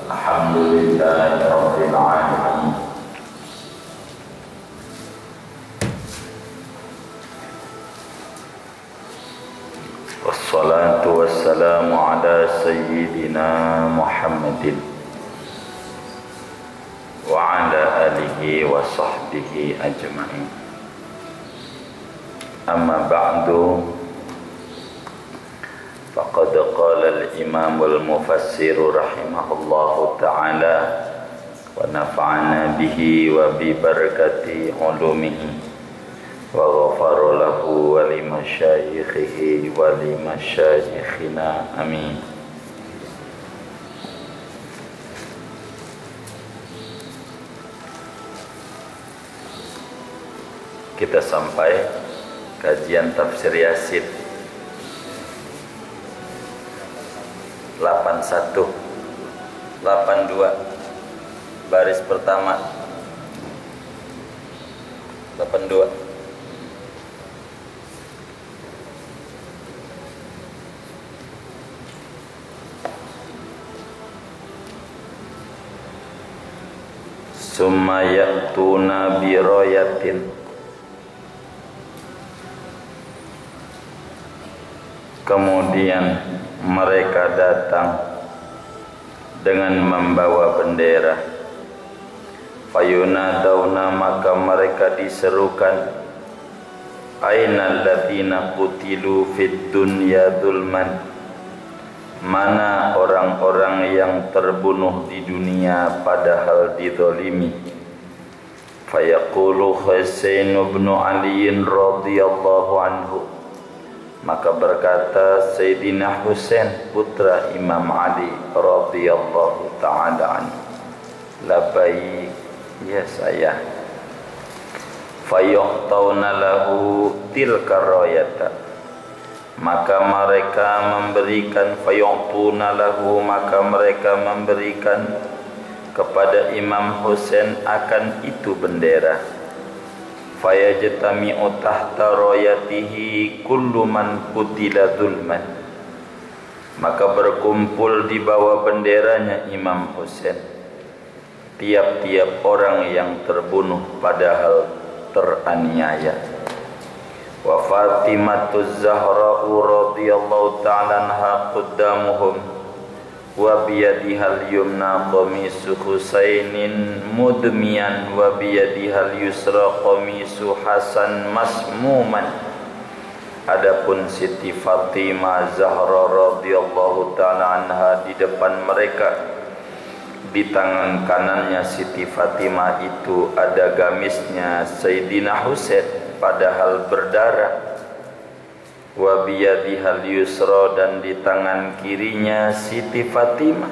Alhamdulillahirabbil alamin. Wassalatu wassalamu ala sayyidina Muhammadin wa ala alihi wa sahbihi ajma'in. Amma ba'du, faqad qala al-imam al-mufassir rahimahullahu ta'ala wa nafa'ana bihi wa bi barakati ulumihi wa ghafara lahu wa li masyayikhihi wa li masyayikhina amin. Kita sampai kajian tafsir Yasin 81 82 baris pertama 82. Summa ya'tuna bi rayatin, kemudian mereka datang dengan membawa bendera. Fayunadawna, maka mereka diserukan, ainal ladzina qutilu fid dunya dzulman, mana orang-orang yang terbunuh di dunia padahal dizalimi. Fayaqulu Husain bin Ali radhiyallahu anhu, maka berkata Sayyidina Husain putra Imam Ali radhiyallahu ta'ala anhu, labbaik ya saya. Fayu'tawna lahu tilka rayata, maka mereka memberikan, fayu'tuna lahu, maka mereka memberikan kepada Imam Husain akan itu bendera. Fayajtami'u tahta rayatihi kullu man qutila dzulman, maka berkumpul di bawah benderanya Imam Husain tiap-tiap orang yang terbunuh padahal teraniaya. Wa Fatimatuz Zahra radhiyallahu ta'ala anha qaddamuhum wa biyadihal yumna qamisu Husainin mudmiyan wa biyadihal yusra qamisu Hasan masmuman. Adapun Siti Fatimah Zahra radhiyallahu ta'ala anha, di depan mereka, di tangan kanannya Siti Fatimah itu ada gamisnya Sayyidina Husain padahal berdarah. Wa biyadihal yusra, dan di tangan kirinya Siti Fatimah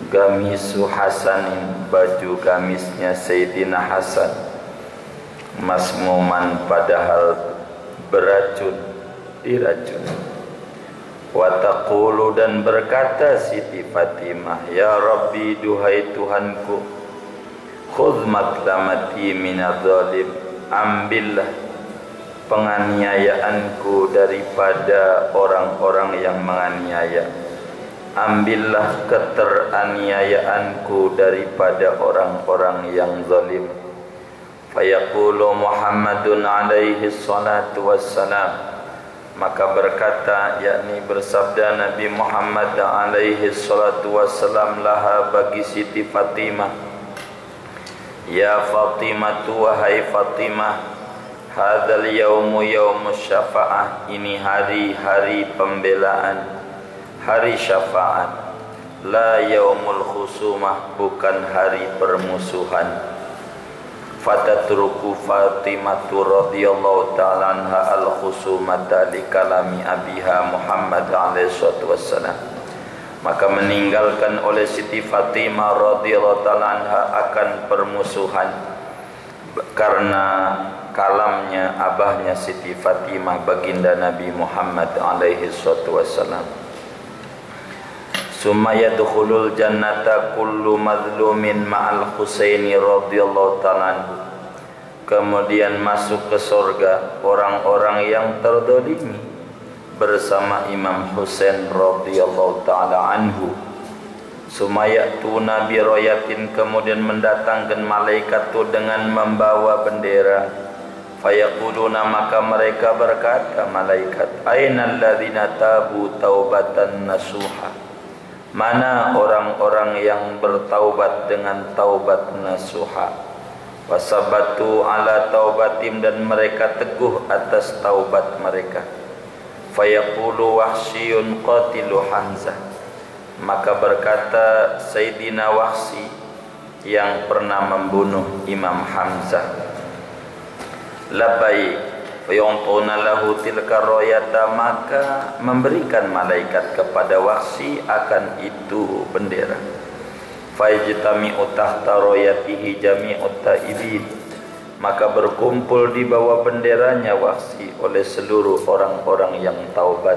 gamisu Hasanin, baju gamisnya Sayyidina Hasan, masmuman, padahal beracun, diracun. Wa taqulu, dan berkata Siti Fatimah, ya Rabbi, duhai Tuhanku, khudh matlamati minadh zalim, ambillah penganiayaanku daripada orang-orang yang menganiaya, ambillah keteraniayaanku daripada orang-orang yang zalim. Fayaqulu Muhammadun alaihi salatu wassalam, maka berkata, yakni bersabda Nabi Muhammad alaihi salatu wassalam laha, bagi Siti Fatimah, ya Fatimah, wahai Fatimah, hadzal yaumu yaumus syafa'ah, ini hari-hari pembelaan, hari syafaat. La yaumul khusumah, bukan hari permusuhan. Fatatruku Fatimatu radhiyallahu ta'ala anha al-khusumata li kalami abiha Muhammad alaihi salatu wassalam, maka meninggalkan oleh Siti Fatimah radhiyallahu ta'ala anha akan permusuhan karena kalamnya abahnya Siti Fatimah, baginda Nabi Muhammad alaihi salatu wassalam. Summa yadkhulul jannata kullu mazlumin ma'al Husaini radhiyallahu ta'ala anhu, kemudian masuk ke surga orang-orang yang terdolimi bersama Imam Husain radhiyallahu ta'ala anhu. Sumayatuna bi royatin, kemudian mendatangkan malaikat itu dengan membawa bendera. Fayaquluna, maka mereka berkata malaikat, ainal ladzina tabu taubatan nasuha, mana orang-orang yang bertaubat dengan taubat nasuha. Wasabatu ala taubatim, dan mereka teguh atas taubat mereka. Fayaqulu Wahsyiyun qatilu Hamzah, maka berkata Sayyidina Wahsy yang pernah membunuh Imam Hamzah, labbaik, fayu'tuna lahu tilka royata, maka memberikan malaikat kepada Wahsy akan itu bendera. Fayajtami'u tahta royatihi jami'ut taibin, maka berkumpul di bawah benderanya Wahsy oleh seluruh orang-orang yang taubat.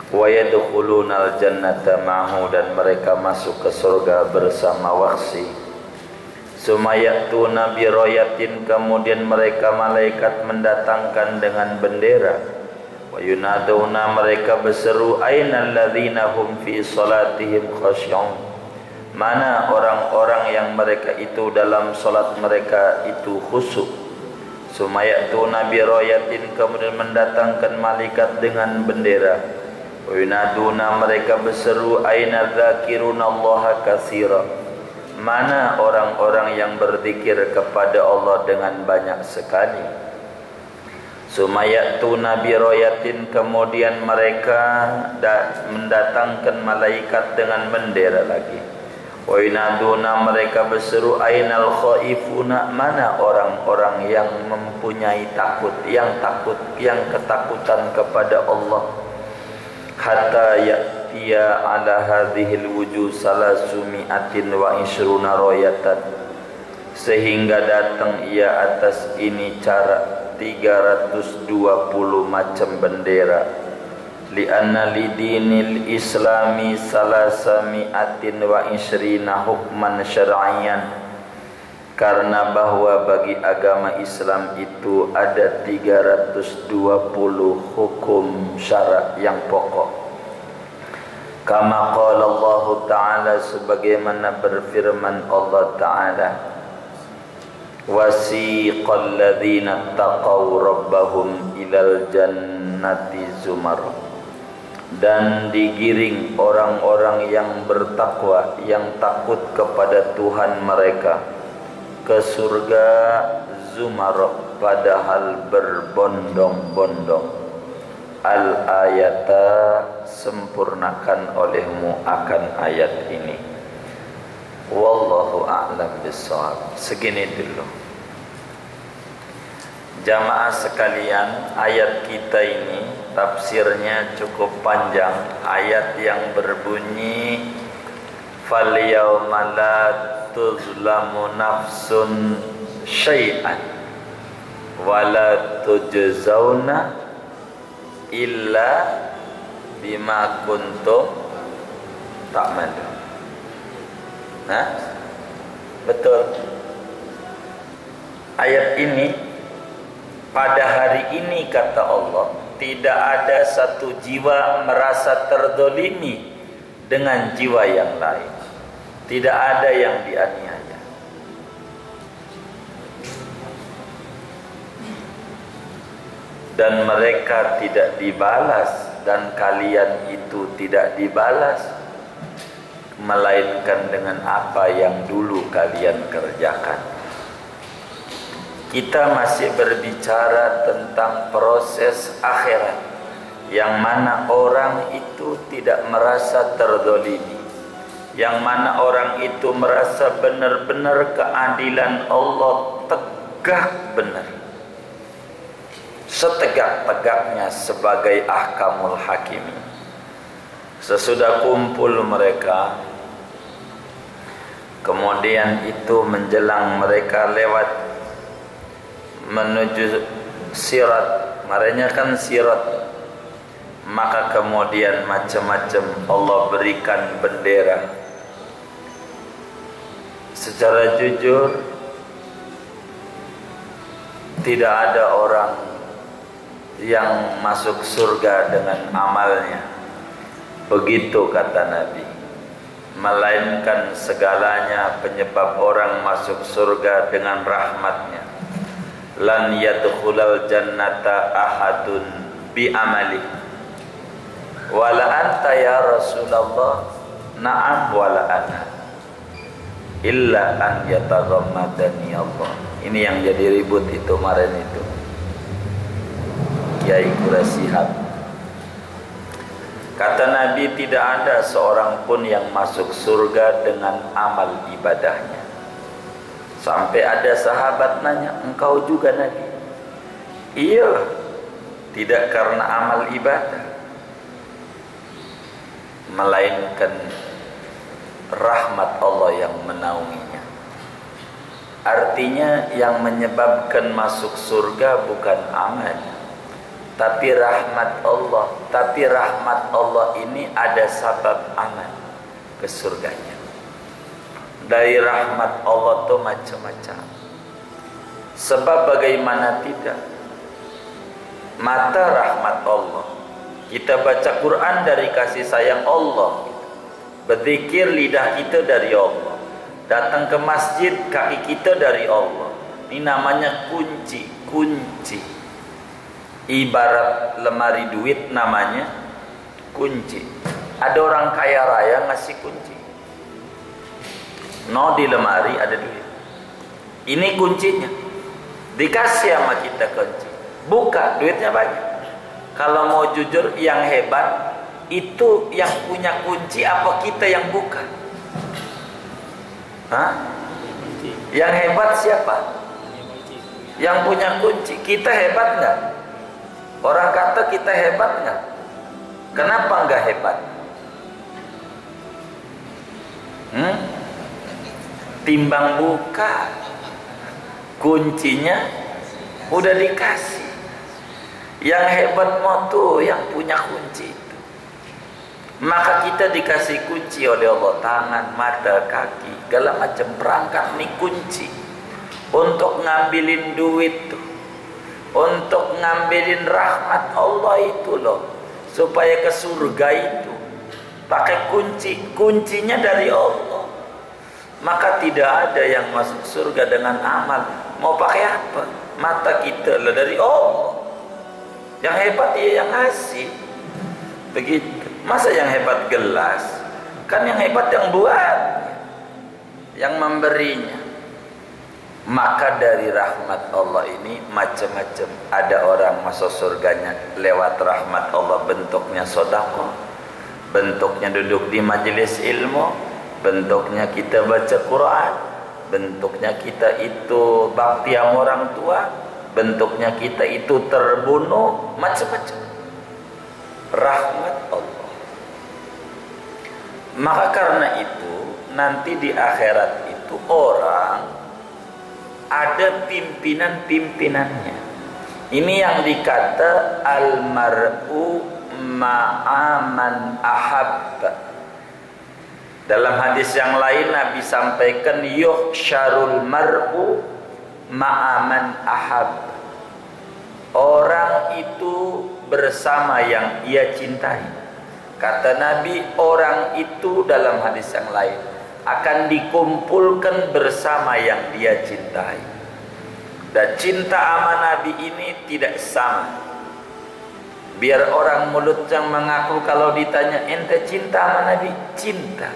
Wa yadkhulunal jannata ma'hu, dan mereka masuk ke surga bersama Wahsy. Sumayatuna bi royatin, kemudian mereka malaikat mendatangkan dengan bendera. Wa yunaduna, mereka berseru, ainal ladzina hum fi salatihim khashyun, mana orang-orang yang mereka itu dalam salat mereka itu khusyuk. Sumayatuna bi royatin, kemudian mendatangkan malaikat dengan bendera. Wa yunaduna, mereka berseru, aina dzakirunallaha katsira, mana orang-orang yang berzikir kepada Allah dengan banyak sekali. Sumayatuna bi royatin, kemudian mereka mendatangkan malaikat dengan bendera lagi. Wa yunaduna, mereka berseru, ainal khaifuna, mana orang-orang yang mempunyai takut, yang ketakutan kepada Allah. Hatta ya'tiya ala hadhil wujuh salasumi'atin wa ishruna royatan, sehingga datang ia atas ini cara 320 macam bendera. Li'anna lidinil islami salasami'atin wa ishrina hukman syar'iyyan, karena bahwa bagi agama Islam itu ada 320 hukum syarak yang pokok. Kama qala Allah Ta'ala, sebagaimana berfirman Allah Ta'ala, wasiqal ladzina taqaw rabbahum ilal jannati zumar, dan digiring orang-orang yang bertakwa, yang takut kepada Tuhan mereka, ke surga zumar, padahal berbondong-bondong. Al-ayata, sempurnakan olehmu akan ayat ini. Wallahu a'lam bishawab. Segini dulu. Jamaah sekalian, ayat kita ini tafsirnya cukup panjang. Ayat yang berbunyi fal yauma la tuzlamu nafsun syai'an wa la tujzauna illa bima kuntum ta'malun. Nah, betul. Ayat ini, pada hari ini kata Allah, tidak ada satu jiwa merasa terdolimi dengan jiwa yang lain. Tidak ada yang dianiaya. Dan mereka tidak dibalas, dan kalian itu tidak dibalas, melainkan dengan apa yang dulu kalian kerjakan. Kita masih berbicara tentang proses akhirat, yang mana orang itu tidak merasa terdolimi, yang mana orang itu merasa benar-benar keadilan Allah tegak benar, setegak-tegaknya sebagai ahkamul hakim. Sesudah kumpul mereka, kemudian itu menjelang mereka lewat menuju sirat, marahnya kan sirat, maka kemudian macam-macam Allah berikan bendera. Secara jujur, tidak ada orang yang masuk surga dengan amalnya. Begitu kata Nabi. melainkan segalanya penyebab orang masuk surga dengan rahmatnya. Lan yadkhulal jannata ahadun bi amali wala anta ya Rasulullah. Na'am wala ana illa an yataghammadani Allah. Ini yang jadi ribut itu kemarin itu Kiai Qurasihab. Kata Nabi, tidak ada seorang pun yang masuk surga dengan amal ibadahnya. Sampai ada sahabat nanya, engkau juga Nabi? Iya, tidak karena amal ibadah, melainkan rahmat Allah yang menaunginya. Artinya yang menyebabkan masuk surga bukan amal, tapi rahmat Allah. Tapi rahmat Allah ini ada sabab amal ke surganya. Dari rahmat Allah itu macam-macam. Sebab bagaimana tidak, mata rahmat Allah. Kita baca Quran dari kasih sayang Allah. Berzikir lidah kita dari Allah. Datang ke masjid kaki kita dari Allah. Ini namanya kunci. Ibarat lemari duit namanya kunci. Ada orang kaya raya ngasih kunci. No, di lemari ada duit. Ini kuncinya. Dikasih sama kita kunci. Buka, duitnya banyak. Kalau mau jujur, yang hebat itu yang punya kunci apa kita yang buka? Hah? Yang hebat siapa? Yang punya kunci. Kita hebat nggak? Orang kata kita hebat nggak? Kenapa nggak hebat? Timbang buka, kuncinya udah dikasih. Yang hebat mau tuh yang punya kunci itu. Maka kita dikasih kunci oleh Allah, tangan, mata, kaki, segala macam perangkat nih kunci untuk ngambilin duit tuh, untuk ngambilin rahmat Allah itu loh, supaya ke surga itu pakai kunci. Kuncinya dari Allah. Maka tidak ada yang masuk surga dengan amal. Mau pakai apa? Mata kita lah dari Allah. Yang hebat dia yang ngasih. Begitu. Masa yang hebat gelas? Kan yang hebat yang buat, yang memberinya. Maka dari rahmat Allah ini macam-macam. Ada orang masuk surganya lewat rahmat Allah, bentuknya sedekah, bentuknya duduk di majelis ilmu, bentuknya kita baca Quran, bentuknya kita itu bakti sama orang tua, bentuknya kita itu terbunuh, macam-macam. Rahmat Allah. Maka karena itu nanti di akhirat itu orang ada pimpinan-pimpinannya. Ini yang dikata al-mar'u ma'aman ahabba. Dalam hadis yang lain Nabi sampaikan yuhsyarul mar'u ma'aman ahab. Orang itu bersama yang ia cintai. Kata Nabi, orang itu dalam hadis yang lain akan dikumpulkan bersama yang dia cintai. Dan cinta sama Nabi ini tidak sama. Biar orang mulut yang mengaku kalau ditanya ente cinta sama Nabi, cinta,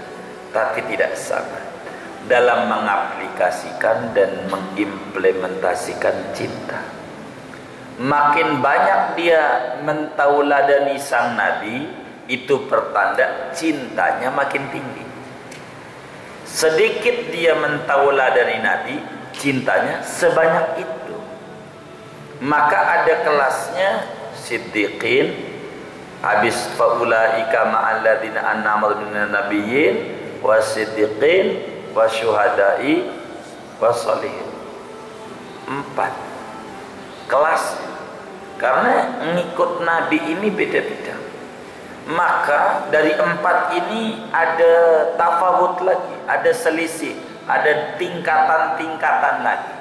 tapi tidak sama dalam mengaplikasikan dan mengimplementasikan cinta. Makin banyak dia mentauladani sang Nabi, itu pertanda cintanya makin tinggi. Sedikit dia mentauladani Nabi, cintanya sebanyak itu. Maka ada kelasnya siddiqin, habis faulaika ma'alladzina an'ama minan nabiyyin wasiddiqin wasyuhada'i wassalihin. 4 kelas. Karena ngikut Nabi ini beda-beda. Maka dari 4 ini ada tafawut lagi, ada selisih, ada tingkatan-tingkatan lagi.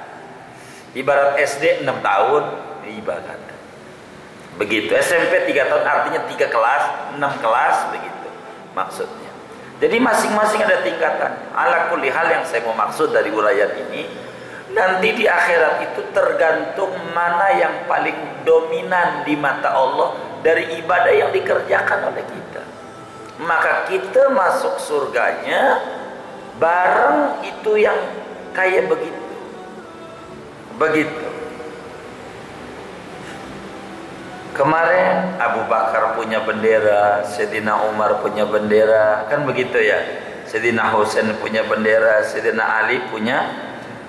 Ibarat SD 6 tahun, ibarat begitu. SMP 3 tahun, artinya 3 kelas, 6 kelas, begitu maksudnya. Jadi masing-masing ada tingkatan. Ala kulli hal, yang saya mau maksud dari uraian ini, nanti di akhirat itu tergantung mana yang paling dominan di mata Allah dari ibadah yang dikerjakan oleh kita. Maka kita masuk surganya bareng itu yang kayak begitu. Begitu. Kemarin Abu Bakar punya bendera, Sayyidina Umar punya bendera, kan begitu ya. Sayyidina Husain punya bendera, Sayyidina Ali punya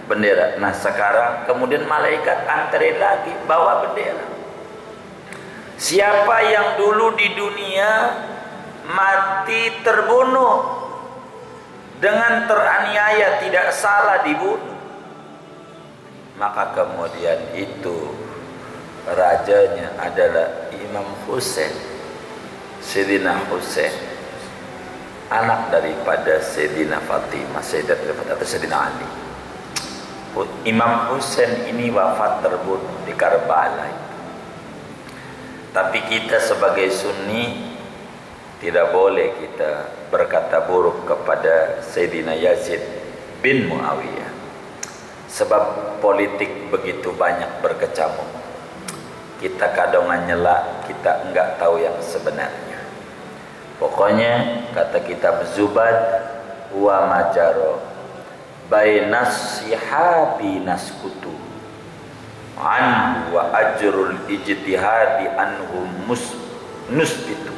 bendera. Nah sekarang kemudian malaikat anterin lagi bawa bendera. Siapa yang dulu di dunia mati terbunuh dengan teraniaya, tidak salah dibunuh, maka kemudian itu rajanya adalah Imam Husain, Sayyidina Husain, anak daripada Sayyidina Fatimah, Sayyidina Ali. Imam Husain ini wafat terbunuh di Karbala. Tapi kita sebagai Sunni tidak boleh kita berkata buruk kepada Sayyidina Yazid bin Muawiyah, sebab politik begitu banyak berkecamuk. Kita kadang nyela, kita enggak tahu yang sebenarnya. Pokoknya kata kitab Zubad wa majaro bainas sihabi naskutu anhu wa ajrul ijtihadi anhum nusbitu.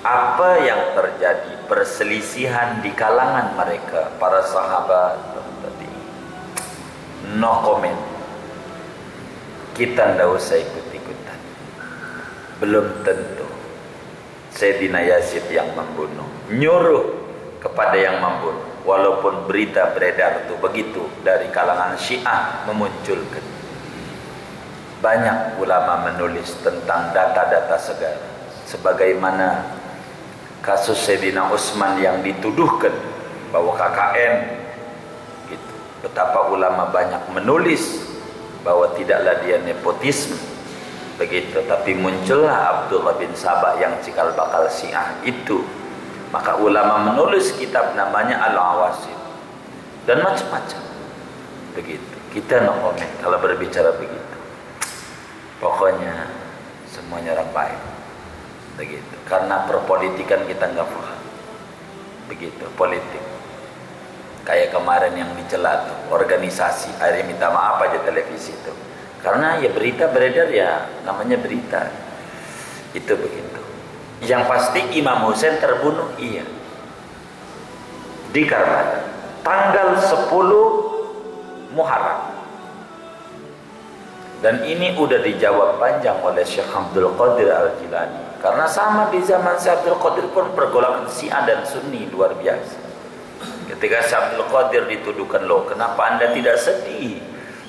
Apa yang terjadi perselisihan di kalangan mereka para sahabat tadi, no comment. Kita tidak usah ikut-ikutan. Belum tentu Sayyidina Yazid yang membunuh, nyuruh kepada yang membunuh. Walaupun berita beredar itu begitu dari kalangan Syiah memunculkan. Banyak ulama menulis tentang data-data segala. Sebagaimana kasus Sayyidina Utsman yang dituduhkan bahwa KKN gitu. Betapa ulama banyak menulis bahwa tidaklah dia nepotisme begitu, tapi muncullah Abdullah bin Sabah yang cikal bakal Syiah itu. Maka ulama menulis kitab namanya Al-Awasim dan macam-macam begitu. Kita no comment kalau berbicara begitu. Pokoknya semuanya orang baik begitu, karena perpolitikan kita nggak paham begitu. Politik kayak kemarin yang dicela tuh, organisasi, akhirnya minta maaf aja televisi itu. Karena ya berita beredar ya namanya berita. Itu begitu. Yang pasti Imam Husain terbunuh, iya. Di Karbala. Tanggal 10 Muharram. Dan ini udah dijawab panjang oleh Syekh Abdul Qadir Al-Jilani. Karena sama di zaman Syekh Abdul Qadir pun pergolakan Syiah dan Sunni luar biasa. Ketika Syekh Abdul Qadir dituduhkan, loh kenapa anda tidak sedih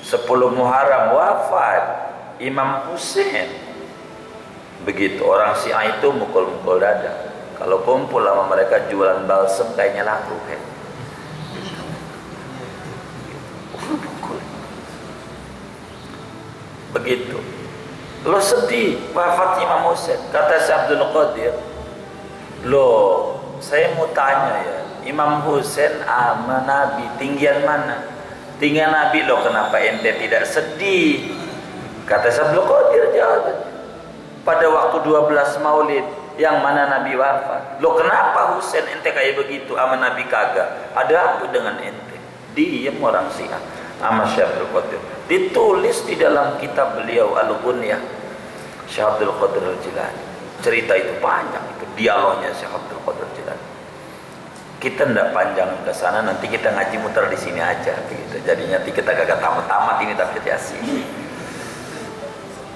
10 Muharram wafat Imam Husain. Begitu orang Syiah itu mukul-mukul dada. Kalau kumpul sama mereka jualan balsem kayaknya laku kan. Begitu. Lo sedih wafat Imam Husain. Kata Syekh Abdul Qadir, loh saya mau tanya ya, Imam Husain sama Nabi tinggian mana? Tinggian Nabi, loh kenapa ente tidak sedih? Kata Syekh Abdul Qadir jawabannya, pada waktu 12 Maulid yang mana Nabi wafat. Loh kenapa Husain ente kayak begitu sama Nabi kagak? Ada apa dengan ente? Diam orang Syiah sama Syekh Abdul Qadir. Ditulis di dalam kitab beliau Al-Ghunyah Syekh Abdul Qadir Al-Jilani. Cerita itu panjang, itu dialognya Syekh Abdul Qadir Al-Jilani. Kita tidak panjang ke sana, nanti kita ngaji muter di sini aja begitu. Jadinya nanti kita kagak tamat-tamat ini tapi di sini.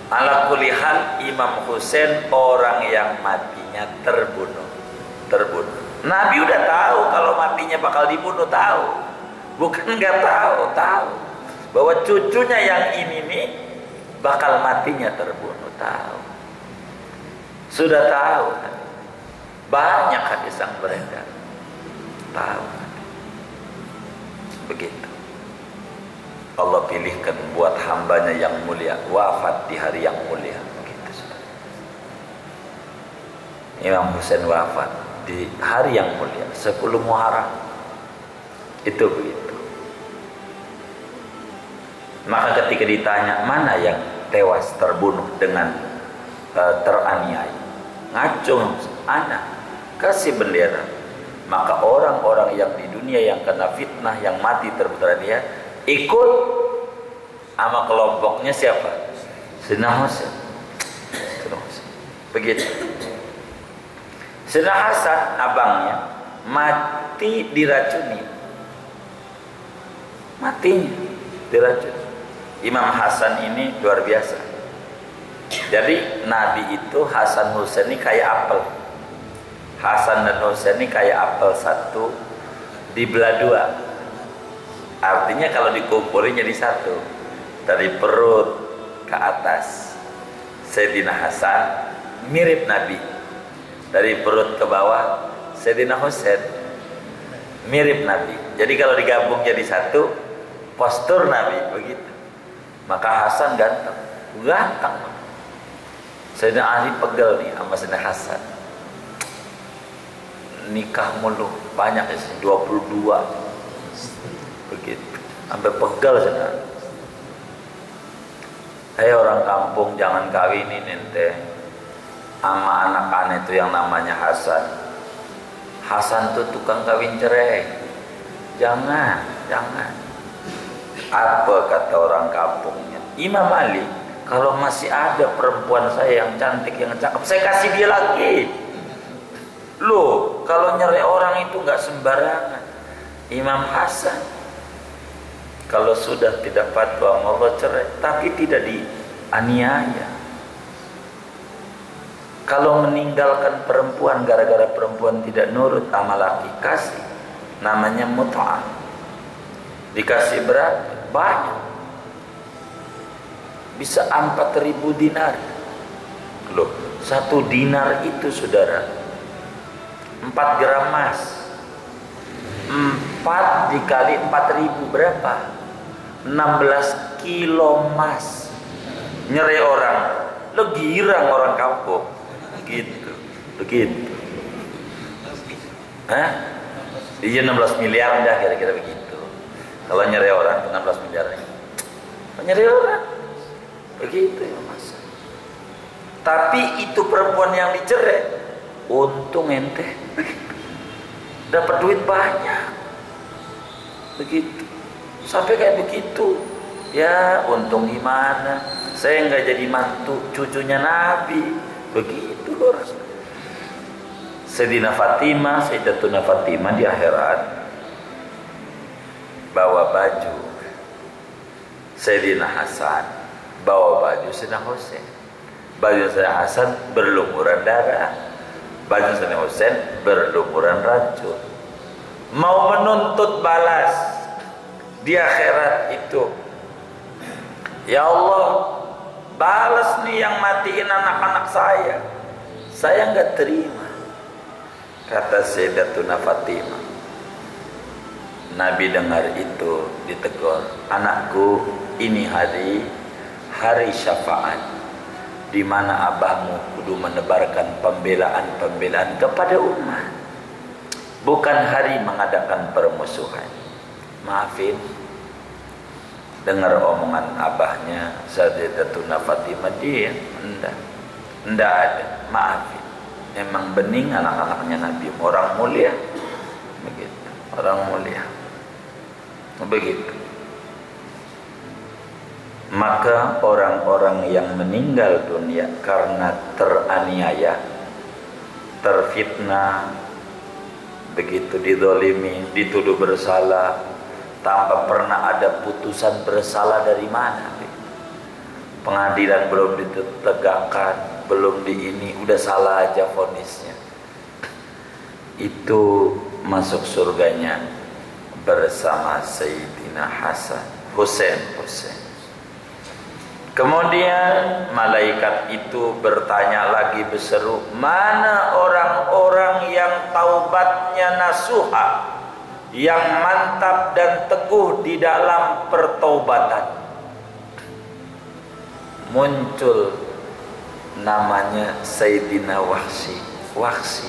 Ala kulli hal, Imam Husain orang yang matinya terbunuh. Nabi udah tahu kalau matinya bakal dibunuh, tahu. Bukan nggak tahu, tahu bahwa cucunya yang ini nih bakal matinya terbunuh, tahu. Sudah tahu. Banyak hadis yang beredar. Tahu. Begitu. Allah pilihkan buat hambanya yang mulia wafat di hari yang mulia begitu. Imam Husain wafat di hari yang mulia 10 Muharram. Itu begitu. Maka ketika ditanya mana yang tewas terbunuh dengan teraniaya, ngacung anak kasih bendera. Maka orang-orang yang di dunia yang kena fitnah, yang mati teraniaya, ikut sama kelompoknya siapa? Sayyidina Husain. Begitu. Sayyidina Hasan abangnya mati diracuni. Matinya diracuni. Imam Hasan ini luar biasa. Jadi Nabi itu Hasan Husain ini kayak apel. Hasan dan Husain ini kayak apel satu dibelah dua. Artinya kalau dikumpulin jadi satu. Dari perut ke atas Sayyidina Hasan mirip Nabi. Dari perut ke bawah Sayyidina Husain mirip Nabi. Jadi kalau digabung jadi satu, postur Nabi begitu. Maka Hasan ganteng. Sayyidina Ali pegel nih sama Sayyidina Hasan. Nikah mulu banyak sih 22. Begitu. Sampai pegel Sayyidina. Hei orang kampung, jangan kawinin ente sama anak aneh itu yang namanya Hasan. Hasan tuh tukang kawin cerai. Jangan. Apa kata orang kampungnya? Imam Ali, kalau masih ada perempuan saya yang cantik, yang cakep, saya kasih dia lagi. Loh, kalau nyari orang itu nggak sembarangan. Imam Hasan, kalau sudah tidak fatwa Allah cerai, tapi tidak dianiaya. Kalau meninggalkan perempuan gara-gara perempuan tidak nurut sama laki, kasih. Namanya mut'ah. Dikasih berapa? Banyak. Bisa 4.000 dinar. Loh, 1 dinar itu saudara 4 gram emas. 4 dikali 4.000 berapa? 16 kilo emas. Nyeri orang. Lo girang orang kampung. Begitu. Hah? Iya 16 miliar dah kira-kira begitu. Kalau nyeri orang 16 miliar. Nyeri orang. Begitu ya Mas. Tapi itu perempuan yang dicerai, untung ente. Dapat duit banyak. Begitu. Sampai kayak begitu. Ya, untung gimana? Saya nggak jadi mantu cucunya Nabi. Begitu orang. Sayyidatuna Fatimah di akhirat bawa baju Sayyidina Hasan, bawa baju Sayyidina Husain. Baju Sayyidina Hasan berlumuran darah, baju Sayyidina Husain berlumuran racun. Mau menuntut balas di akhirat itu. Ya Allah, balas nih yang matiin anak-anak saya. Saya nggak terima. Kata Sayyidatuna Fatimah. Nabi dengar itu ditegur. Anakku, ini hari syafaat, di mana abahmu kudu menebarkan pembelaan kepada umat. Bukan hari mengadakan permusuhan. Maafin. Dengar omongan abahnya Sayyidatuna Fatimah, dia enggak ada. Maafin. Memang bening anak-anaknya Nabi, orang mulia. Begitu. Orang mulia. Begitu. Maka orang-orang yang meninggal dunia karena teraniaya, terfitnah, begitu dizalimi, dituduh bersalah, tanpa pernah ada putusan bersalah dari mana. Pengadilan belum ditegakkan, belum di ini, udah salah aja vonisnya. Itu masuk surganya bersama Sayyidina Husain. Kemudian malaikat itu bertanya lagi berseru, mana orang-orang yang taubatnya nasuha, yang mantap dan teguh di dalam pertaubatan. Muncul namanya Sayyidina Wahsy.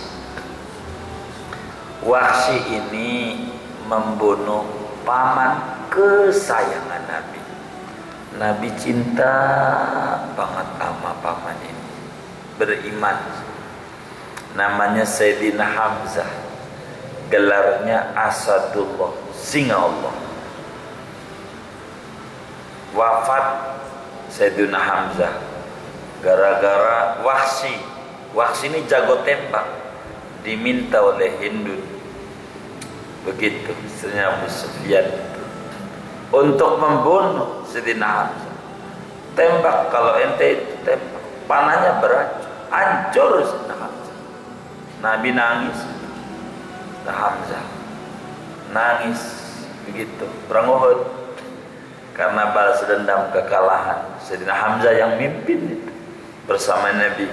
Wahsy ini membunuh paman kesayangan Nabi. Nabi cinta banget sama paman ini, beriman. Namanya Sayyidina Hamzah, gelarnya Asadullah, singa Allah. Wafat Sayyidina Hamzah gara-gara Wahsy. Wahsy ini jago tembak, diminta oleh Hindun, begitu istrinya Abu Sufyan, untuk membunuh Sayyidina Hamzah. Tembak, kalau ente tembak, panahnya beracun, hancur Sayyidina Hamzah. Nabi nangis, Sayyidina Hamzah nangis, begitu perang Uhud, karena balas dendam kekalahan. Sayyidina Hamzah yang mimpin itu bersama Nabi.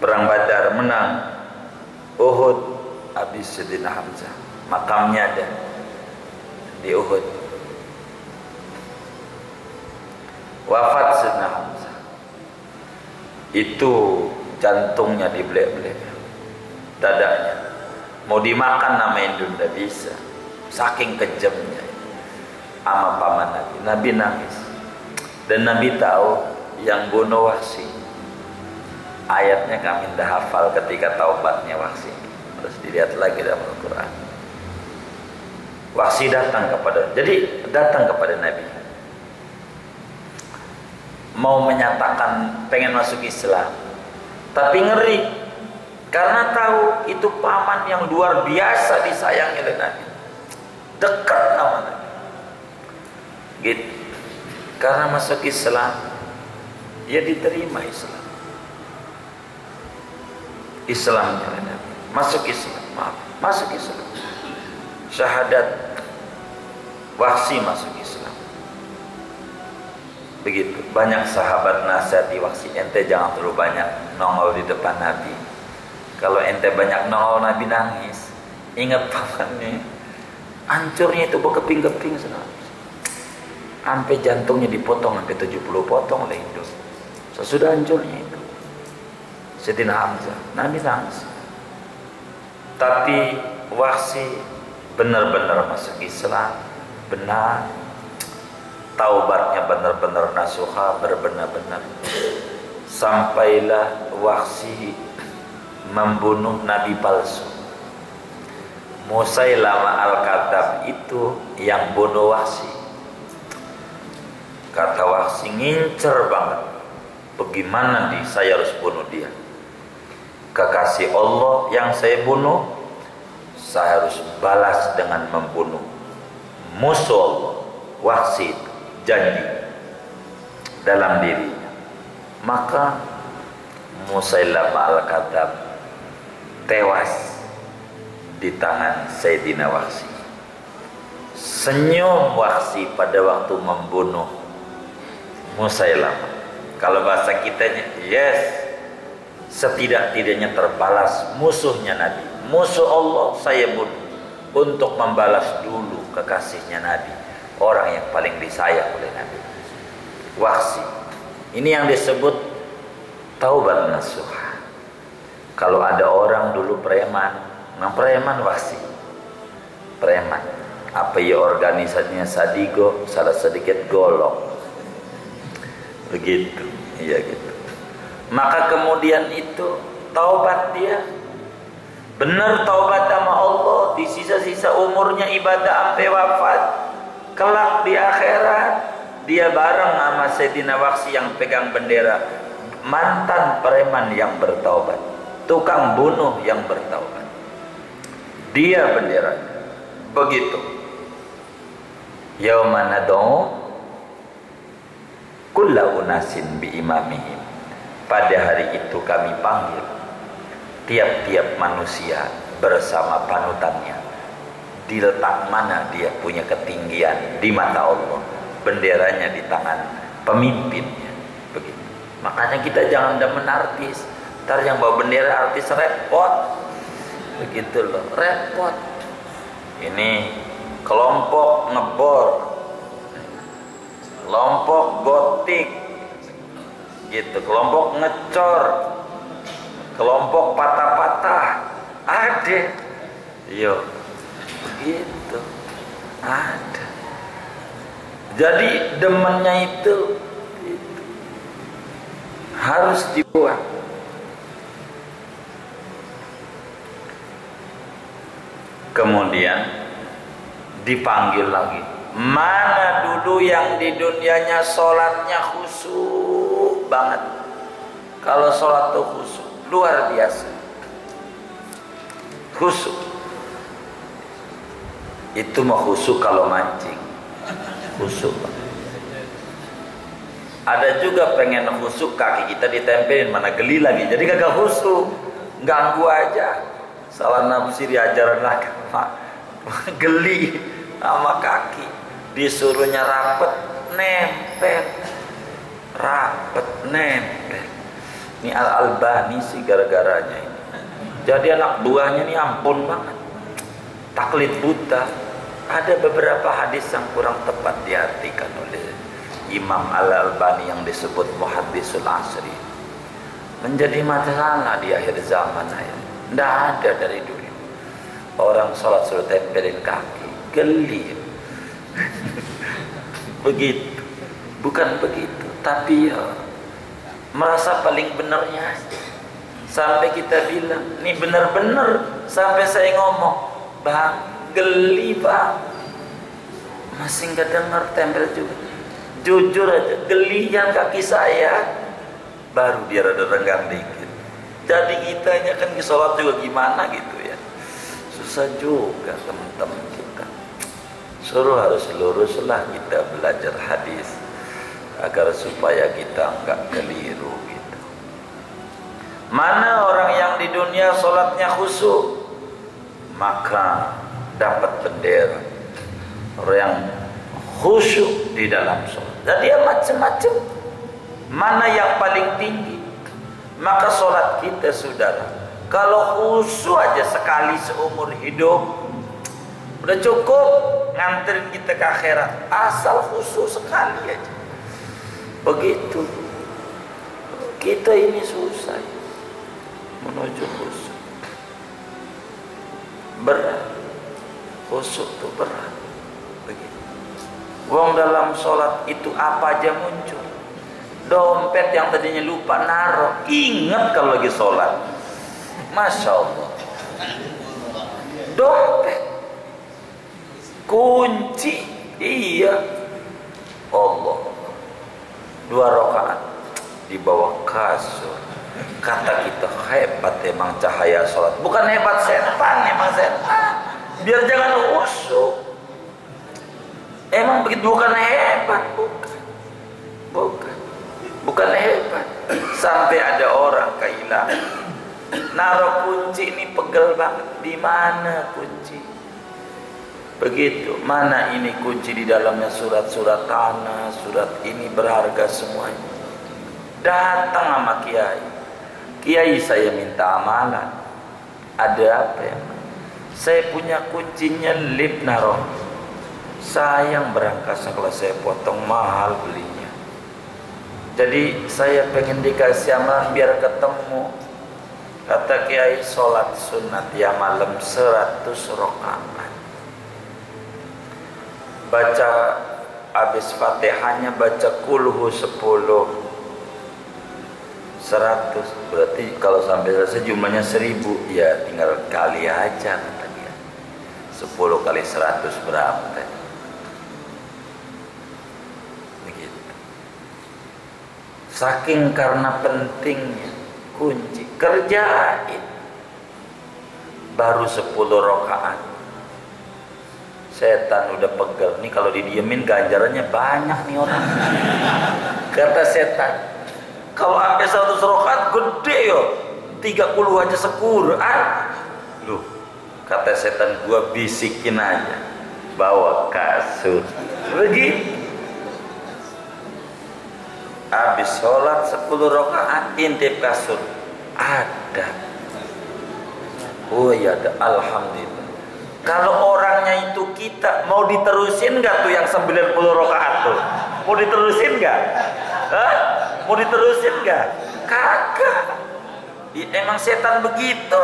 Perang Badar menang, Uhud habis Sayyidina Hamzah, makamnya ada di Uhud. Wafat Sayyidina Hamzah, itu jantungnya dibelek-belek, dadanya mau dimakan nama Indun tidak bisa, saking kejamnya sama paman Nabi. Nabi nangis, dan Nabi tahu yang bunuh Wahsy. Ayatnya kami dah hafal ketika taubatnya Wahsy, terus dilihat lagi dalam Al-Quran. Wahsy datang kepada Nabi, mau menyatakan pengen masuk Islam, tapi ngeri karena tahu itu paman yang luar biasa disayangi oleh Nabi, dekat sama Nabi, gitu. Karena masuk Islam, dia diterima Islamnya oleh Nabi. Masuk Islam, syahadat. Wahsy masuk Islam, begitu. Banyak sahabat nasihati Wahsy, ente jangan terlalu banyak nongol di depan Nabi. Kalau ente banyak nongol, Nabi nangis. Ingat pamannya, hancurnya itu berkeping-keping, sampai jantungnya dipotong sampai 70 potong oleh Hindu. Sesudah hancurnya itu Sayyidina Hamzah, Nabi nangis. Tapi Wahsy benar-benar masuk Islam, benar. Taubatnya benar-benar nasuha, berbenar-benar. Sampailah Wahsy membunuh Nabi palsu. Musailamah Al-Kadzab itu yang bunuh Wahsy. Kata Wahsy, ngincer banget, bagaimana saya harus bunuh dia. Kekasih Allah yang saya bunuh, saya harus balas dengan membunuh musuh Allah. Wahsy itu janji dalam dirinya. Maka Musailamah Al-Kadzab tewas di tangan Sayyidina Wahsy. Senyum Wahsy pada waktu membunuh Musailamah. Kalau bahasa kitanya, yes, setidak-tidaknya terbalas musuhnya Nabi, musuh Allah saya bunuh untuk membalas dulu kekasihnya Nabi, orang yang paling disayang oleh Nabi. Wahsy ini yang disebut taubat nasuha. Kalau ada orang dulu preman, Wahsy preman, apa ya organisasinya Sadigo, salah sedikit golok, begitu, iya gitu. Maka kemudian itu taubat dia, benar taubat sama Allah, di sisa-sisa umurnya ibadah sampai wafat. Kelak di akhirat dia bareng sama Sayyidina Wahsy yang pegang bendera, mantan preman yang bertaubat, tukang bunuh yang bertaubat. Dia benderanya. Begitu. Yauma nad'u kulla unasin bi imamihim. Pada hari itu kami panggil tiap-tiap manusia bersama panutannya. Di letak mana dia punya ketinggian di mata Allah, benderanya di tangan pemimpinnya. Begitu. Makanya kita jangan demen artis. Ntar yang bawa bendera artis repot. Begitu loh, repot. Ini kelompok ngebor, kelompok gotik, gitu, kelompok ngecor, kelompok patah-patah, ada Yo, begitu. Ada. Jadi demennya itu harus dibuang. Kemudian dipanggil lagi. Mana dulu yang di dunianya sholatnya khusyuk banget. Kalau sholat tuh khusyuk, luar biasa. Khusyuk. Itu mah khusyuk kalau mancing. Khusyuk. Ada juga pengen khusyuk, kaki kita ditempelin, mana geli lagi. Jadi kagak khusyuk. Ganggu aja. Salah nafsi diajaran lagi. Geli sama kaki. Disuruhnya rapet, nempel. Rapet, nempel. Ini Al-Albani sih gara-garanya ini. Jadi anak buahnya ini ampun banget. Taklid buta. Ada beberapa hadis yang kurang tepat diartikan oleh Imam Al-Albani yang disebut Muhaddisul Asri. Menjadi masalah di akhir zaman akhir. Tidak ada dari dulu. Orang sholat suruh tempelin kaki. Geli. Begitu. Bukan begitu. Tapi ya, merasa paling benernya aja. Sampai kita bilang, ini bener-bener. Sampai saya ngomong, Bang, geli Bang. Masih nggak dengar tempel juga. Jujur aja, gelinya kaki saya. Baru dia rada renggang dikit. Jadi kitanya kan di sholat juga gimana gitu ya. Susah juga teman-teman kita. Suruh harus luruslah kita belajar hadis. Agar supaya kita enggak keliru gitu. Mana orang yang di dunia sholatnya khusyuk, maka dapat bendera. Orang yang khusyuk di dalam sholat. Jadi dia macam-macam. Mana yang paling tinggi? Maka sholat kita saudara, kalau khusyuk aja sekali seumur hidup, udah cukup nganterin kita ke akhirat. Asal khusyuk sekali aja. Begitu. Kita ini susah menuju khusyuk. Berat. Khusyuk itu berat. Begitu. Uang dalam sholat itu apa aja muncul. Dompet yang tadinya lupa naruh, ingat kalau lagi sholat. Masya Allah. Dompet, kunci, iya. Allah. 2 rakaat di bawah kasur. Kata kita hebat emang cahaya sholat. Bukan hebat setan, emang setan. Biar jangan khusyuk. Emang begitu, bukan hebat, bukan. Bukan. Bukan hebat. Sampai ada orang kehilangan. Naruh kunci ini pegel banget. Di mana kunci? Begitu. Mana ini kunci, di dalamnya surat-surat tanah, surat ini berharga semuanya. Datang sama kiai. Kiai, saya minta amalan. Ada apa ya? Saya punya kuncinya lip naruh. Sayang berangkas kalau saya potong, mahal belinya. Jadi saya pengen dikasih amalan biar ketemu. Kata kiai, sholat sunat ya malam 100 rakaat. Baca habis Fatihahnya baca kulhu 10. 100 berarti kalau sampai selesai jumlahnya 1000. Ya tinggal kali aja kata dia. 10 kali 100 berapa? Saking karena pentingnya kunci, kerjain. Baru 10 rakaat. Setan udah pegel. Nih kalau didiemin ganjarannya banyak nih orang. Kata setan, kalau sampai 100 rakaat gede yo. 30 aja sequran. Loh, kata setan, gua bisikin aja. Bawa kasur. Begitu. Habis sholat 10 rakaat intip kasur. Ada. Oh ya ada. Alhamdulillah. Kalau orangnya itu kita, mau diterusin nggak tuh yang 90 rakaat tuh? Mau diterusin nggak? Hah? Mau diterusin nggak? Kagak. Emang setan begitu.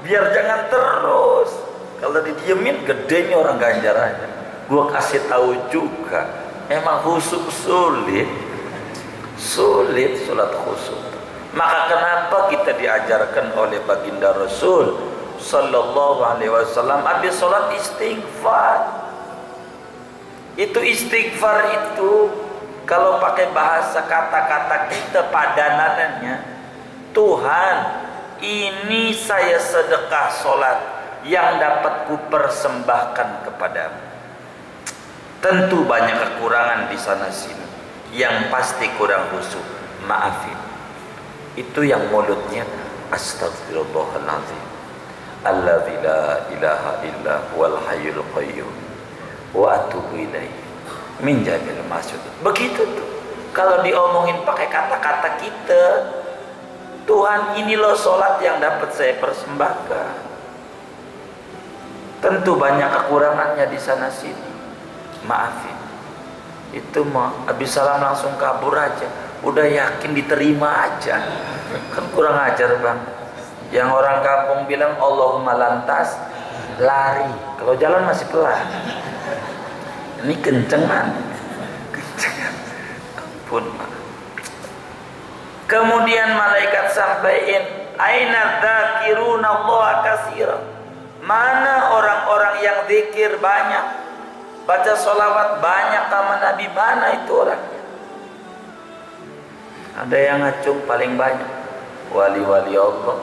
Biar jangan terus. Kalau didiemin gedenya orang Ganjar aja. Gua kasih tahu juga, emang khusyuk sulit sholat khusyuk. Maka kenapa kita diajarkan oleh baginda Rasul sallallahu alaihi wasallam habis sholat istighfar. Itu istighfar itu kalau pakai bahasa kata-kata kita padanannya, Tuhan, ini saya sedekah sholat yang dapat kupersembahkan kepadamu. Tentu banyak kekurangan di sana sini, yang pasti kurang khusyuk, maafin. Itu yang mulutnya astagfirullahaladzim, alladzi la ilaha illa huwal hayyul qayyum wa atubu ilaih min jamil maksud. Begitu tuh kalau diomongin pakai kata-kata kita, Tuhan, ini loh sholat yang dapat saya persembahkan. Tentu banyak kekurangannya di sana sini, maafin. Itu mah habis salam langsung kabur aja, udah yakin diterima aja. Kan kurang ajar bang. Yang orang kampung bilang Allahumma lantas lari, kalau jalan masih pelan. Ini kencengan, ampun. Kemudian malaikat sampaikan, aina dzakiruna Allah katsiran. Mana orang-orang yang zikir banyak, baca sholawat banyak sama Nabi, mana itu orangnya? Ada yang ngacung paling banyak wali-wali Allah,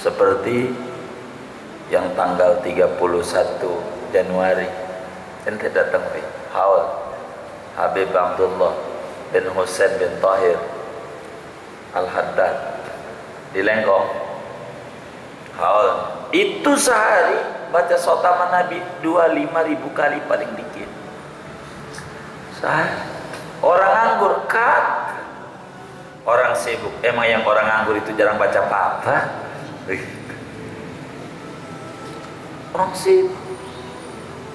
seperti yang tanggal 31 Januari ente datang haul Habib Abdullah bin Husain bin Tahir Al-Haddad di Lengkong haul. Itu sehari baca sotama Nabi 25.000 kali paling dikit sehari. Orang nganggur kak, orang sibuk. Emang yang orang nganggur itu jarang baca apa-apa? Orang sibuk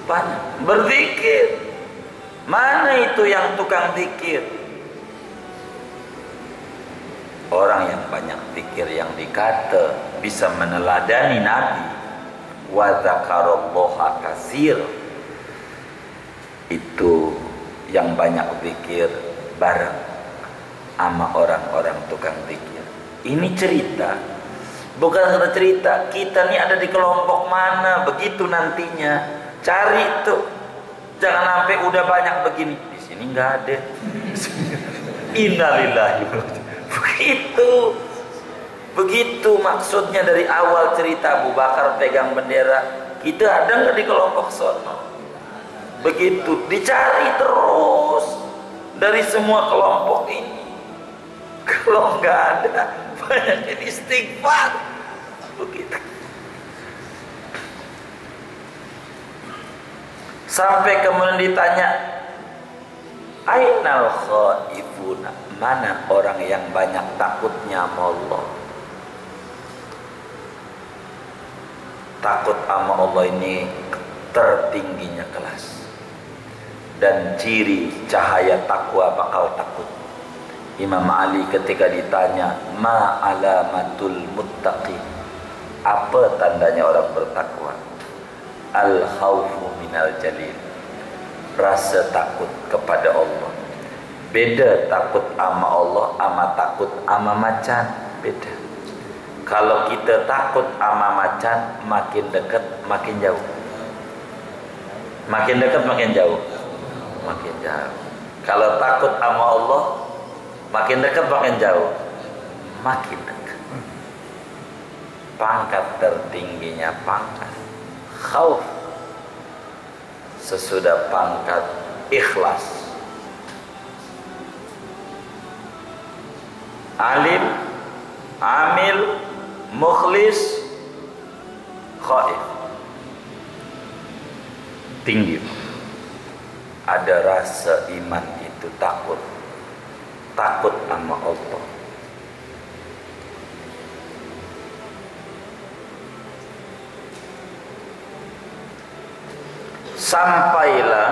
banyak berzikir. Mana itu yang tukang zikir? Orang yang banyak zikir yang dikata bisa meneladani Nabi wa dzakarallaha katsir, itu yang banyak zikir bareng sama orang-orang tukang zikir. Ini cerita, bukan cerita kita nih ada di kelompok mana, begitu nantinya. Cari tuh, jangan sampai udah banyak begini di sini nggak ada. Innalillahi. Begitu maksudnya dari awal cerita. Abu Bakar pegang bendera, kita ada nggak di kelompok sono? Begitu dicari terus dari semua kelompok ini. Kalau nggak ada, banyak istighfar. Begitu. Sampai kemudian ditanya, ainal khaifuna, mana orang yang banyak takutnya sama Allah. Takut sama Allah ini tertingginya kelas, dan ciri cahaya takwa bakal takut. Imam Ali ketika ditanya, ma alamatul muttaqin, apa tandanya orang bertakwa? Al khaufu minal jalil, rasa takut kepada Allah. Beda takut sama Allah sama takut sama macan, beda. Kalau kita takut sama macan, makin dekat makin jauh, makin dekat makin jauh, makin jauh. Kalau takut sama Allah, makin dekat makin jauh, makin dekat. Pangkat tertingginya pangkat khauf, sesudah pangkat ikhlas. Alim, amil, mukhlis, khaif. Tinggi. Ada rasa iman itu takut. Takut sama Allah. Sampailah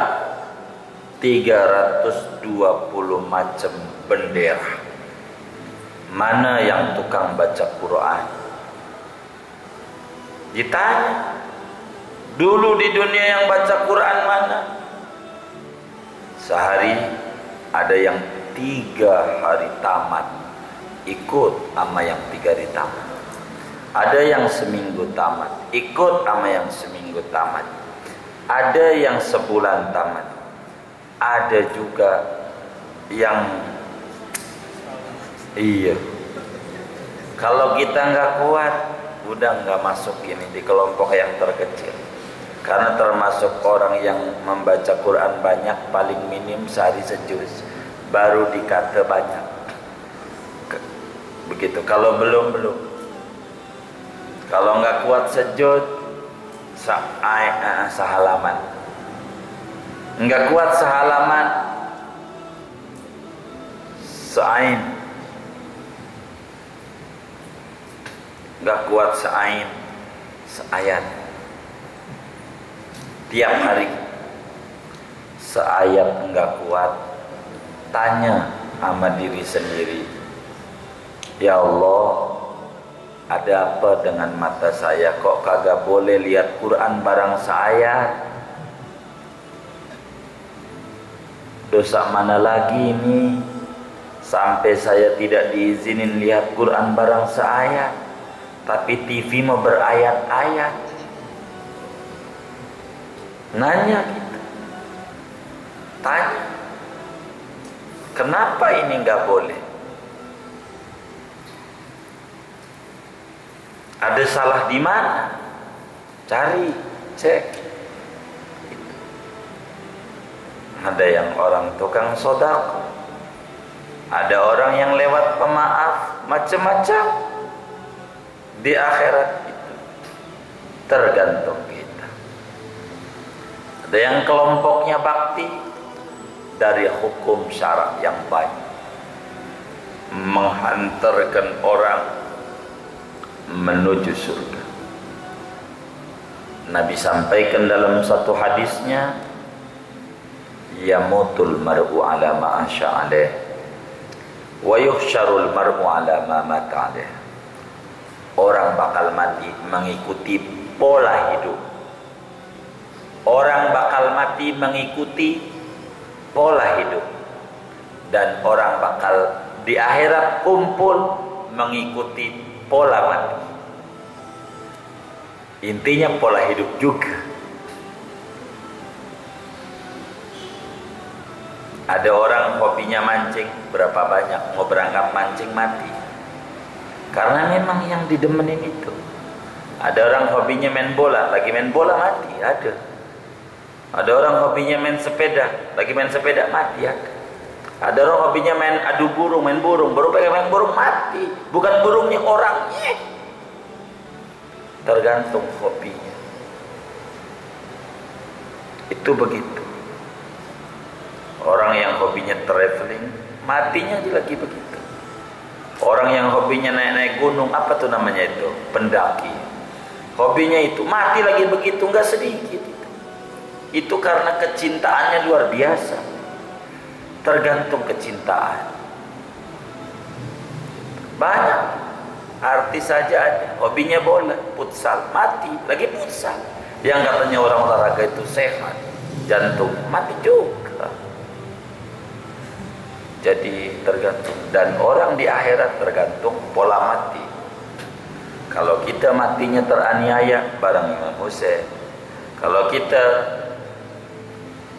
320 macam bendera. Mana yang tukang baca Quran? Ditanya, Dulu di dunia yang baca Quran mana? Sehari ada yang 3 hari tamat, ikut sama yang 3 hari tamat. Ada yang seminggu tamat, ikut sama yang seminggu tamat. Ada yang sebulan tamat. Ada juga yang kalau kita nggak kuat, udah nggak masuk ini di kelompok yang terkecil. Karena termasuk orang yang membaca Quran banyak, paling minim sehari sejuz, baru dikata banyak. Begitu. Kalau belum. Kalau nggak kuat sejud, sehalaman. Nggak kuat sehalaman, seain. Nggak kuat seain, seayat. Tiap hari seayat nggak kuat, tanya sama diri sendiri, ya Allah, ada apa dengan mata saya kok kagak boleh lihat Quran barang seayat? Dosa mana lagi ini sampai saya tidak diizinin lihat Quran barang seayat, tapi TV mau berayat-ayat? Nanya kita, tanya, kenapa ini nggak boleh? Ada salah di mana? Cari, cek. Ada yang orang tukang sodako, ada orang yang lewat pemaaf, macam-macam. Di akhirat itu tergantung kita. Ada yang kelompoknya bakti dari hukum syarak yang baik, menghantarkan orang menuju surga. Nabi sampaikan dalam satu hadisnya, yamutul mar'u ala ma asya alaih wa yuhsyarul mar'u ala ma mata alaih. Orang bakal mati mengikuti pola hidup. Orang bakal mati mengikuti pola hidup. Dan orang bakal di akhirat kumpul mengikuti pola mati. Intinya pola hidup juga. Ada orang hobinya mancing, berapa banyak mau berangkat mancing mati. Karena memang yang didemenin itu. Ada orang hobinya main bola, lagi main bola mati, ada. Ada orang hobinya main sepeda, lagi main sepeda mati, ada. Ada orang hobinya main adu burung, main burung, baru pengen main burung mati. Bukan burungnya, orangnya. Tergantung hobinya. Itu begitu. Orang yang hobinya traveling, matinya aja lagi begitu. Orang yang hobinya naik-naik gunung, apa tuh namanya itu? Pendaki. Hobinya itu mati lagi begitu, nggak sedikit itu. Itu karena kecintaannya luar biasa. Tergantung kecintaan. Banyak artis saja ada, hobinya bola, futsal, mati lagi futsal. Yang katanya orang olahraga itu sehat, jantung mati juga. Jadi tergantung. Dan orang di akhirat tergantung pola mati. Kalau kita matinya teraniaya, bareng Imam Hussein. Kalau kita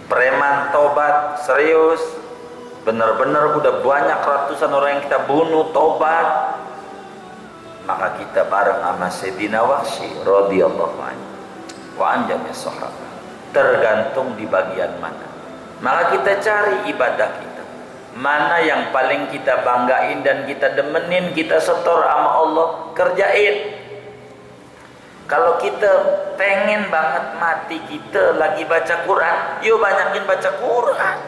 preman tobat serius, benar-benar udah banyak ratusan orang yang kita bunuh tobat, maka kita bareng sama Sayyidina Wahsy radhiyallahu anhu wa anjami sahabat. Tergantung di bagian mana. Maka kita cari ibadah kita. Mana yang paling kita banggain dan kita demenin, kita setor sama Allah, kerjain. Kalau kita pengen banget mati kita lagi baca Quran, yuk banyakin baca Quran.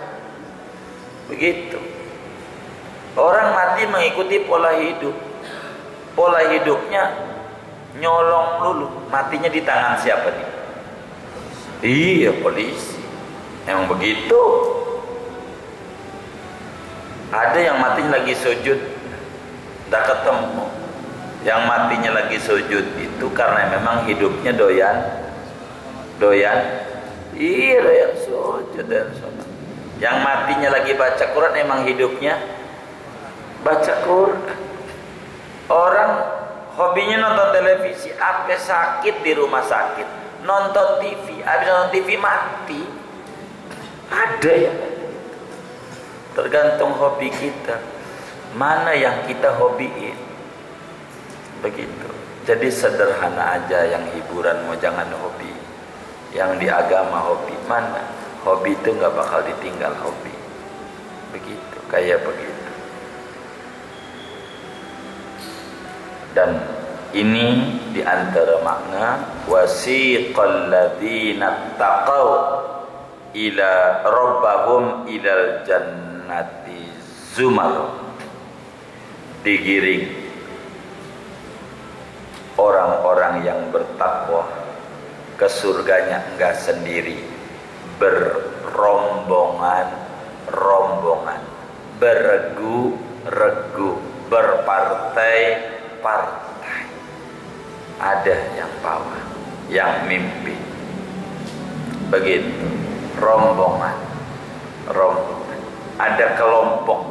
Begitu. Orang mati mengikuti pola hidup. Pola hidupnya nyolong dulu. Matinya di tangan siapa nih? Iya, polisi. Emang begitu. Ada yang matinya lagi sujud, tidak ketemu. Yang matinya lagi sujud itu karena memang hidupnya doyan doyan, iya doyan sujud dan sholat. Yang matinya lagi baca Quran emang hidupnya baca Quran. Orang hobinya nonton televisi, sampai sakit di rumah sakit, nonton TV, habis nonton TV mati. Ada ya. Tergantung hobi kita, mana yang kita hobiin. Begitu. Jadi sederhana aja, yang hiburan mau jangan hobi, yang di agama hobi. Mana hobi itu nggak bakal ditinggal hobi. Begitu, kayak begitu. Dan ini diantara makna wasiqal ladzina taqaw ila rabbahum ilal jannati zumar. Digiring orang-orang yang bertakwa ke surganya enggak sendiri, berrombongan-rombongan, beregu-regu, berpartai-partai. Ada yang bawa, yang mimpi. Begitu, rombongan. Ada kelompok.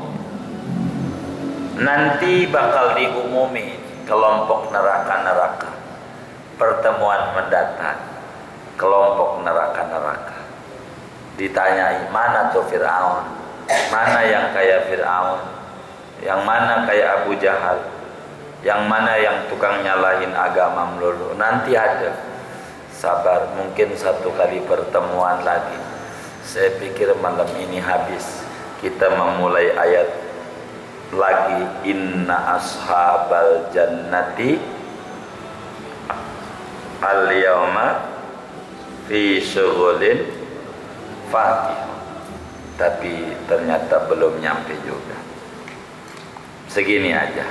Nanti bakal diumumin kelompok neraka-neraka. Pertemuan mendatang kelompok neraka-neraka. Ditanyai, mana tuh Fir'aun? Mana yang kayak Fir'aun? Yang mana kayak Abu Jahal? Yang mana yang tukang nyalahin agama melulu? Nanti ada. Sabar, mungkin satu kali pertemuan lagi. Saya pikir malam ini habis. Kita memulai ayat lagi, inna ashabal jannati al-yawma fi syughulin fakih. Tapi ternyata belum nyampe juga. Segini aja.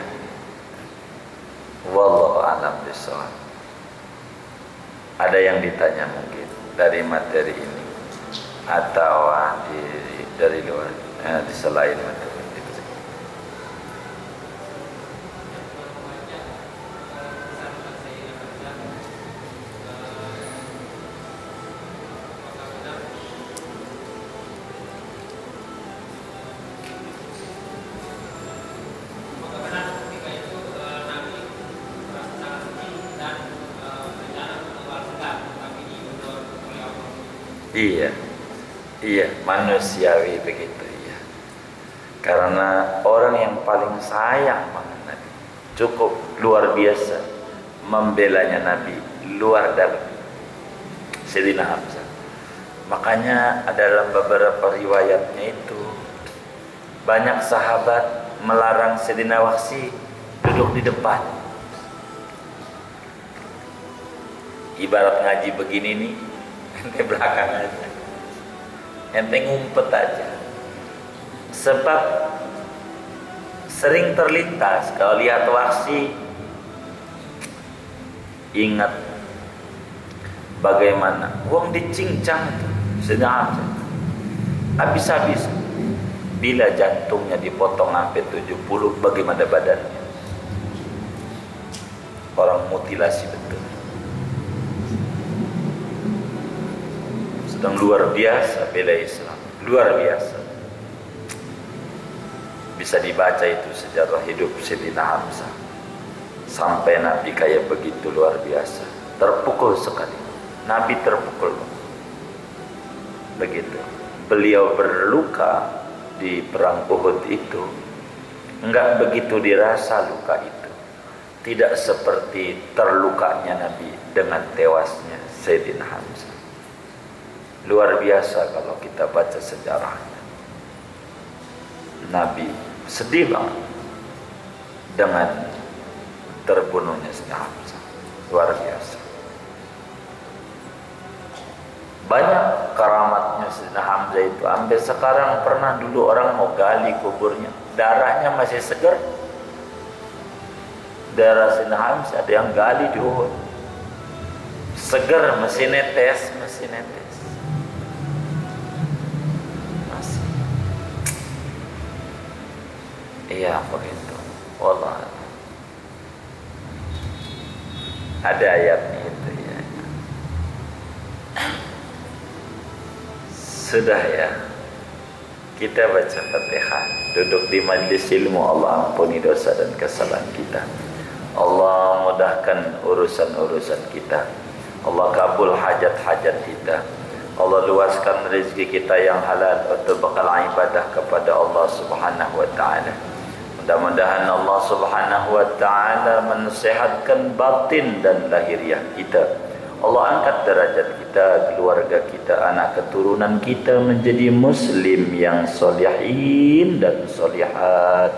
Wallahu a'lam bishawab. Ada yang ditanya mungkin dari materi ini atau dari luar, di selain materi. Iya, manusiawi begitu ya. Karena orang yang paling sayang sama Nabi, cukup luar biasa membelanya Nabi, luar dalam. Sayyidina Hamzah. Makanya ada dalam beberapa riwayatnya itu banyak sahabat melarang Sayyidina Wahsy duduk di depan. Ibarat ngaji begini nih, ente belakang aja, ente ngumpet aja. Sebab sering terlintas kalau lihat Wahsy, ingat bagaimana wong dicincang itu sedang habis-habis. Bila jantungnya dipotong sampai 70, bagaimana badannya? Orang mutilasi betul. Sedang luar biasa bela Islam, luar biasa. Bisa dibaca itu sejarah hidup Sayyidina Hamzah. Sampai Nabi kayak begitu luar biasa, terpukul sekali. Nabi terpukul begitu. Beliau berluka di perang Uhud itu, enggak begitu dirasa luka itu. Tidak seperti terlukanya Nabi dengan tewasnya Sayyidina Hamzah. Luar biasa kalau kita baca sejarahnya. Nabi sedih banget dengan terbunuhnya Sayyidina Hamzah. Luar biasa. Banyak karamatnya Sayyidina Hamzah itu. Sampai sekarang pernah dulu orang mau gali kuburnya, darahnya masih segar. Darah Sayyidina Hamzah ada yang gali di Uhud, segar, masih netes, masih iya begitu. Wallah, ada ayatnya itu ya. Sudah ya, kita baca Fatihah, duduk di majlis ilmu. Allah ampuni dosa dan kesalahan kita. Allah mudahkan urusan-urusan kita. Allah kabul hajat-hajat kita. Allah luaskan rezeki kita yang halal untuk bekal ibadah kepada Allah Subhanahu wa taala. Mudah-mudahan Allah Subhanahu wa taala mensehatkan batin dan lahiriah kita. Allah angkat derajat kita, keluarga kita, anak keturunan kita menjadi muslim yang solihin dan solihat.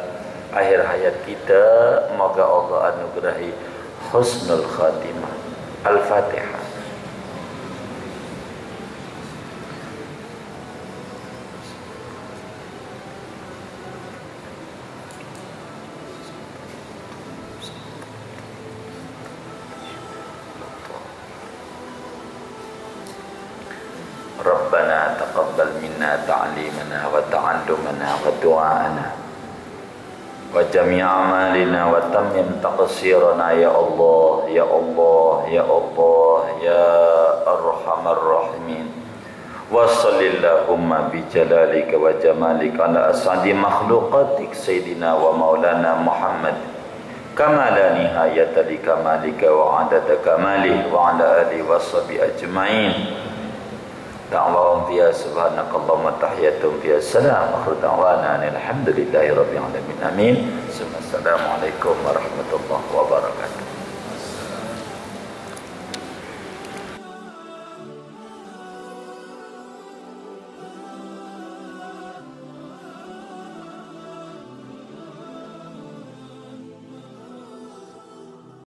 Akhir hayat kita, moga Allah anugerahi husnul khatimah. Al-Fatihah. Rabbana taqabbal minna ta'limana wa ta'allumana wa du'ana wa jami'a amalina wa tammim taqsirana ya Allah ya Allah ya Allah ya arhamar rahimin. Wa sallallahumma bi jalalika wa jamalika ala as'adi makhluqatik sayyidina wa maulana Muhammad kama la nihayata li kamalika wa adada kamalih wa ala alihi wa sahbihi ajma'in. Da'wahum fiha subhanakallahumma tahiyatum fiha salam akhir da'wana alhamdulillahi rabbil alamin amin. Assalamualaikum warahmatullahi wabarakatuh.